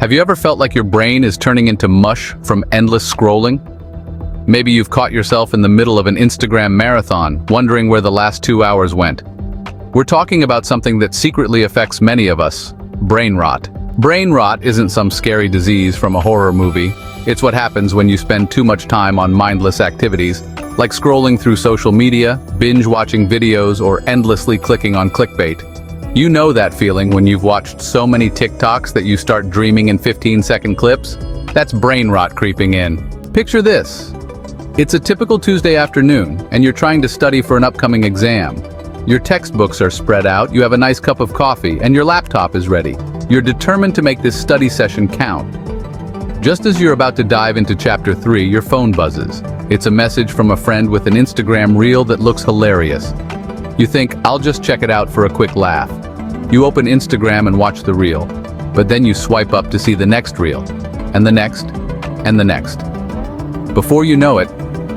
Have you ever felt like your brain is turning into mush from endless scrolling? Maybe you've caught yourself in the middle of an Instagram marathon, wondering where the last 2 hours went. We're talking about something that secretly affects many of us: brain rot. Brain rot isn't some scary disease from a horror movie. It's what happens when you spend too much time on mindless activities, like scrolling through social media, binge-watching videos, or endlessly clicking on clickbait. You know that feeling when you've watched so many TikToks that you start dreaming in 15-second clips? That's brain rot creeping in. Picture this. It's a typical Tuesday afternoon, and you're trying to study for an upcoming exam. Your textbooks are spread out, you have a nice cup of coffee, and your laptop is ready. You're determined to make this study session count. Just as you're about to dive into Chapter 3, your phone buzzes. It's a message from a friend with an Instagram reel that looks hilarious. You think, I'll just check it out for a quick laugh. You open Instagram and watch the reel, but then you swipe up to see the next reel, and the next, and the next. Before you know it,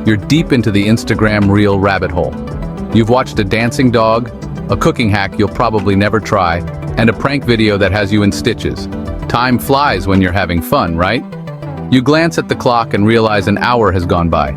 you're deep into the Instagram reel rabbit hole. You've watched a dancing dog, a cooking hack you'll probably never try, and a prank video that has you in stitches. Time flies when you're having fun, right? You glance at the clock and realize an hour has gone by.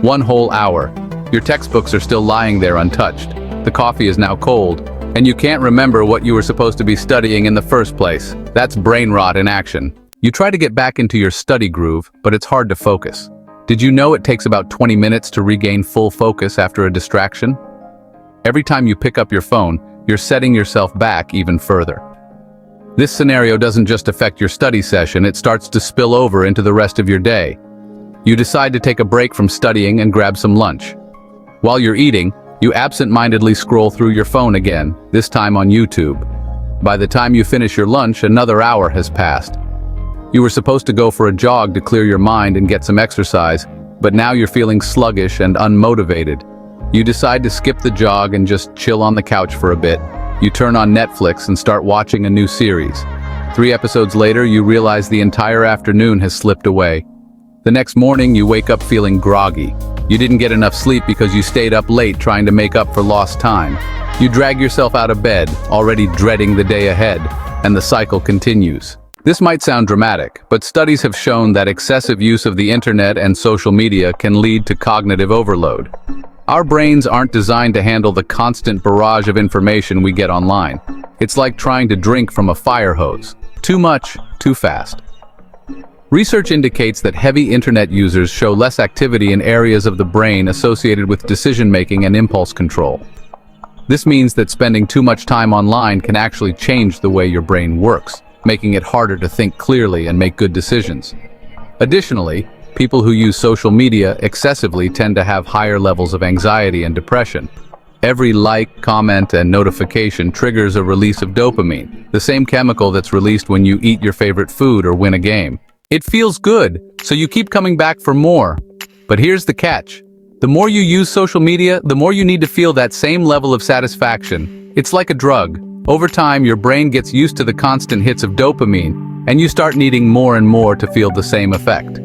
1 whole hour. Your textbooks are still lying there untouched. The coffee is now cold, and you can't remember what you were supposed to be studying in the first place. That's brain rot in action. You try to get back into your study groove, but it's hard to focus. Did you know it takes about 20 minutes to regain full focus after a distraction? Every time you pick up your phone, you're setting yourself back even further. This scenario doesn't just affect your study session, it starts to spill over into the rest of your day. You decide to take a break from studying and grab some lunch. While you're eating, you absent-mindedly scroll through your phone again, this time on YouTube. By the time you finish your lunch, another hour has passed. You were supposed to go for a jog to clear your mind and get some exercise, but now you're feeling sluggish and unmotivated. You decide to skip the jog and just chill on the couch for a bit. You turn on Netflix and start watching a new series. 3 episodes later, you realize the entire afternoon has slipped away. The next morning, you wake up feeling groggy. You didn't get enough sleep because you stayed up late trying to make up for lost time. You drag yourself out of bed, already dreading the day ahead, and the cycle continues. This might sound dramatic, but studies have shown that excessive use of the internet and social media can lead to cognitive overload. Our brains aren't designed to handle the constant barrage of information we get online. It's like trying to drink from a fire hose. Too much, too fast. Research indicates that heavy internet users show less activity in areas of the brain associated with decision-making and impulse control. This means that spending too much time online can actually change the way your brain works, making it harder to think clearly and make good decisions. Additionally, people who use social media excessively tend to have higher levels of anxiety and depression. Every like, comment, and notification triggers a release of dopamine, the same chemical that's released when you eat your favorite food or win a game. It feels good, so you keep coming back for more. But here's the catch. The more you use social media, the more you need to feel that same level of satisfaction. It's like a drug. Over time, your brain gets used to the constant hits of dopamine, and you start needing more and more to feel the same effect.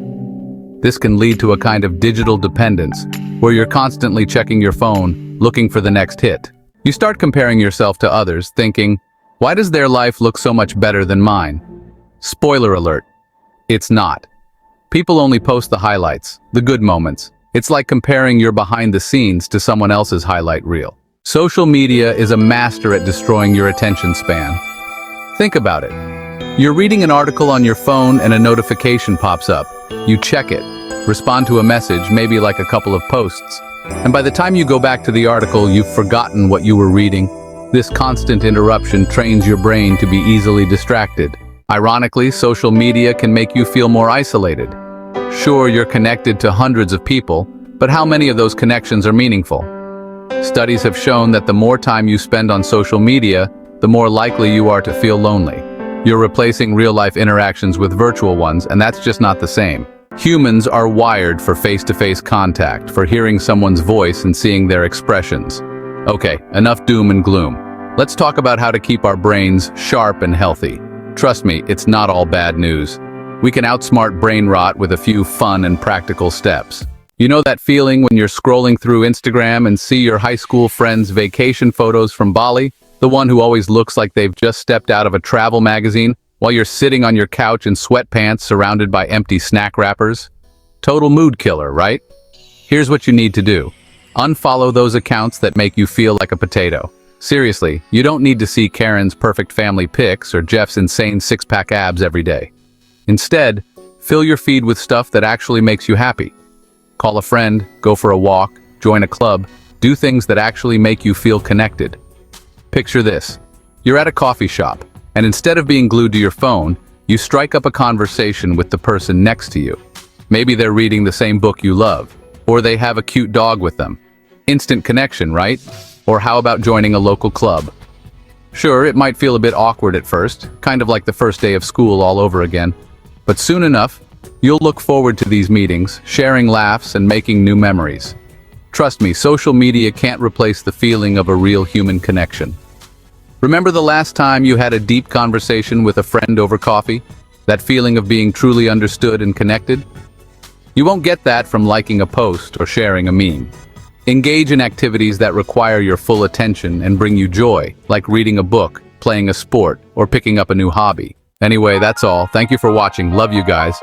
This can lead to a kind of digital dependence, where you're constantly checking your phone, looking for the next hit. You start comparing yourself to others, thinking, why does their life look so much better than mine? Spoiler alert. It's not. People only post the highlights, the good moments. It's like comparing your behind the scenes to someone else's highlight reel. Social media is a master at destroying your attention span. Think about it. You're reading an article on your phone and a notification pops up. You check it, respond to a message, maybe like a couple of posts. And by the time you go back to the article, you've forgotten what you were reading. This constant interruption trains your brain to be easily distracted. Ironically, social media can make you feel more isolated. Sure, you're connected to hundreds of people, but how many of those connections are meaningful? Studies have shown that the more time you spend on social media, the more likely you are to feel lonely. You're replacing real-life interactions with virtual ones, and that's just not the same. Humans are wired for face-to-face contact, for hearing someone's voice and seeing their expressions. Okay, enough doom and gloom. Let's talk about how to keep our brains sharp and healthy. Trust me, it's not all bad news. We can outsmart brain rot with a few fun and practical steps. You know that feeling when you're scrolling through Instagram and see your high school friend's vacation photos from Bali? The one who always looks like they've just stepped out of a travel magazine? while you're sitting on your couch in sweatpants surrounded by empty snack wrappers? Total mood killer, right? Here's what you need to do. Unfollow those accounts that make you feel like a potato. Seriously, you don't need to see Karen's perfect family pics or Jeff's insane six-pack abs every day. Instead, fill your feed with stuff that actually makes you happy. Call a friend, go for a walk, join a club, do things that actually make you feel connected. Picture this. You're at a coffee shop, and instead of being glued to your phone, you strike up a conversation with the person next to you. Maybe they're reading the same book you love, or they have a cute dog with them. Instant connection, right? Or how about joining a local club? Sure, it might feel a bit awkward at first, kind of like the first day of school all over again. But soon enough, you'll look forward to these meetings, sharing laughs and making new memories. Trust me, social media can't replace the feeling of a real human connection. Remember the last time you had a deep conversation with a friend over coffee? That feeling of being truly understood and connected? You won't get that from liking a post or sharing a meme. Engage in activities that require your full attention and bring you joy, like reading a book, playing a sport, or picking up a new hobby. Anyway, that's all. Thank you for watching. Love you guys.